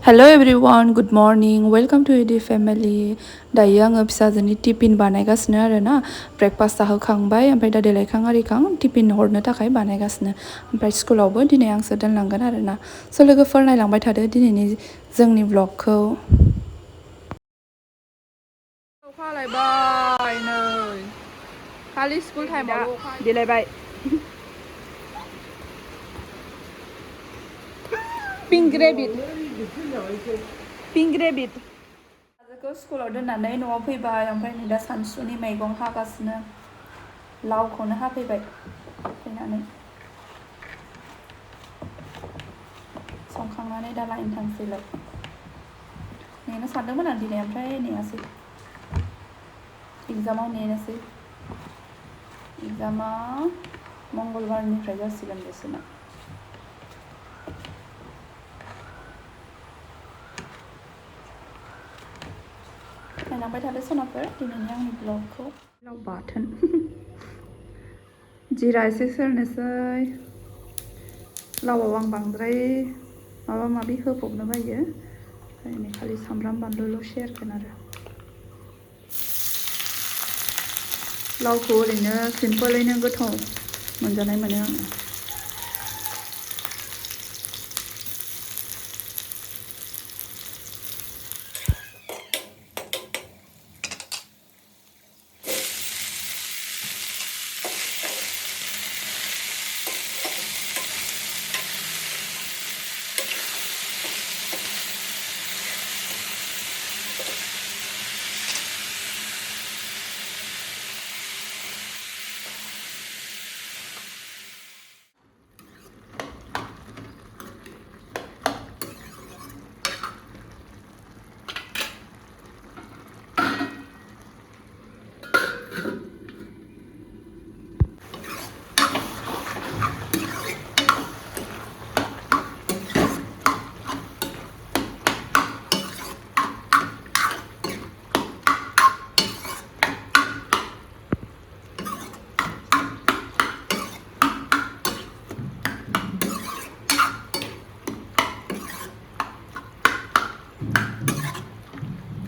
Hello everyone, good morning. Welcome to ED family. दायो आङो फिसाजोनि टिफिन बानायगासिनो आरो ना ब्रेकफास्ट जाहोखांबाय ओमफ्राय दा देलायखां आरिखां टिफिन हरनो थाखाय बानायगासिनो ओमफ्राय स्कुलावबो दिनै आंसो दोनलांगोन आरो ना स' लोगोफोर नायलांबाय थादो दिनैनि जोंनि ब्लगखौ अखा हालायबाय नै खालि स्कुल टाइमावल' अखा देलायबाय पिंक रेबिट फिसाजोखौ स्कुलाव दोननानै न'आव फैबाय ओमफ्राय नै दा सानसुनि मैगं हागासिनो लावखौनो हाफैबाय फैनानै संखांनानै दा लायनो थांसैलाय नेनो सानदोंमोन आं दिनै ओमफ्राय नेयासै एग्जामाव नेनोसै एग्जामा मंगलबारनिफ्राय जासिगोन बिसोरना नायलांबाय थादो सनाफोर दिनैनि आंनि ब्लगखौ लाव बाथोन जिरा एसे सेरनोसै लावआव आं बांद्राय माबा माबि होफबनो बायो ओरैनो खालि सामब्राम बानलुल' सेरगोन आरो लावखौ ओरैनो सिम्पोलैनो गोथाव मोनजानाय मोनो आङो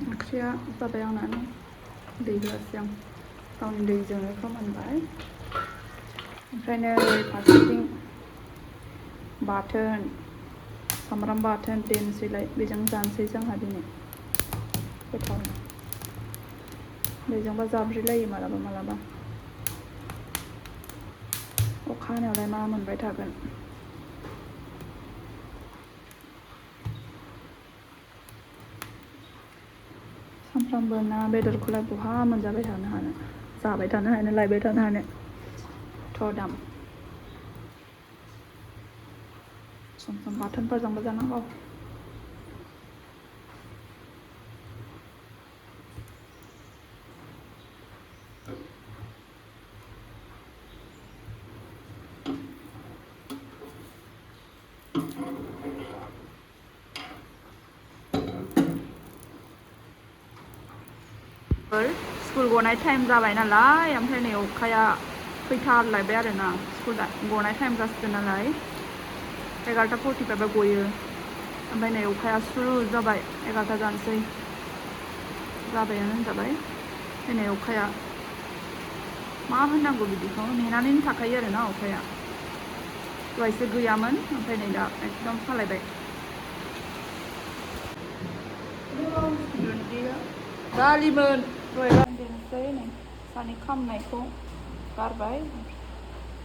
ओंख्रिया जाबाय आंना दै होआसै आं गावनि दैजोंनो फोमोनबाय ओमफ्राय नै फारसेथिं बाथोन सामब्राम बाथोन देनोसैलाय बेजों जानोसै जोंहा दिनै गोथावनो बेजोंबा जाब्रेलायो मालाबा मालाबा अखा हानायावलाय मा मोनबाय थागोन सानफ्रामबो ना बेदरखौलाय बहा मोनजाबाय थानो हानो जाबाय थानो हानो लायबाय थानो हानो थ' दाम सम सम बाथोनफोरजोंबो जानांगौ स्कुल गनाय टाइम जाबाय नालाय ओमफ्राय नै अखाया फैथारलायबाय आरो ना स्कुल गनाय टाइम जासिगोन नालाय 11:45 गयो ओमफ्राय नै अखाया सुरु जाबाय 11 जानोसै जाबायानो होनजाबाय दिनै अखाया मा होननांगौ बिदिखौ नेनानैनो थाखायो आरो ना अखाया दहायसो गैयामोन ओमफ्राय नै दा एकदम हालायबाय दुन्दिया दालिमोन दहाय रानदेरनोसै नै सानै खामनायखौ गारबाय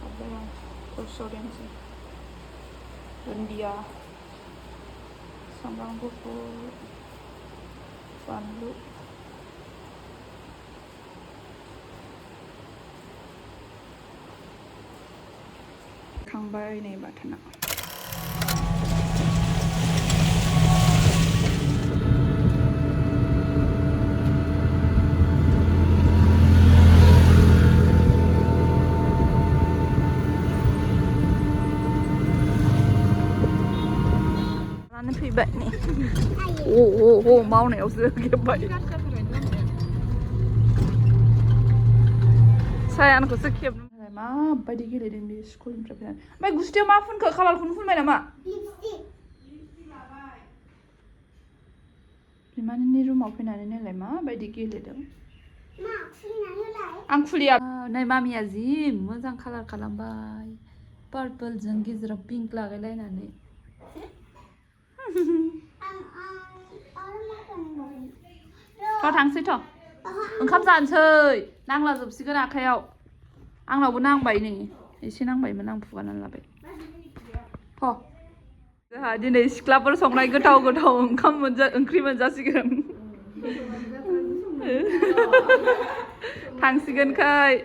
ओमफ्राय आं थोरसियाव दोनसै दुन्दिया सामब्राम गुफुर बानलु खांबाय नै बाथोना फैबाय नै मावनायावसो गेब्बाय सायानखौसो खेबनो माबायदि गेलेदों बे स्कुलनिफ्राय फैनानै ओमफ्राय गुस्थियाव मा फुनखो खालारखौनो फुनबाय नामा बिमाननि रुमाव फैनानै नायलाय माबायदि गेलेदों आं खुलिया नै मामिया जि मोजां कालार खालामबाय पार्पलजों गेजेराव पिंक लागायलायनानै थांसै ओंखाम जानोसै नांला जोबसिगोन आखायाव आंनावबो नांबाय नै एसे नांबायमोन आं फुगारनानै लाबाय जोंहा दिनै सिख्लाफोर संनाय गोथाव गोथाव ओंख्रि मोनजासिगोन थांसिगोनखाय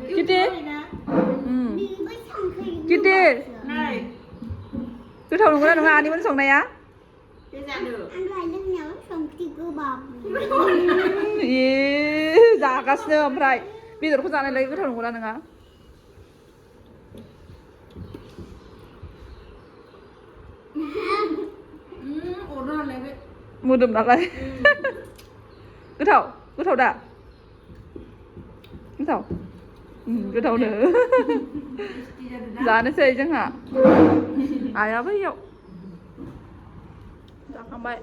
गिदिर गिदिर गोथाव नंगौना नङा आनैमोन संनाया जागासिनो ओमफ्राय बेदरखौ जानायलाय गोथाव नंगौना नङा मोदोम नालाय गोथाव दा गोथावनो जानोसै जोंहा आयाबो इयाव जाखांबाय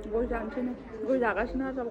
गय जानोसै गय जागासिनो आरो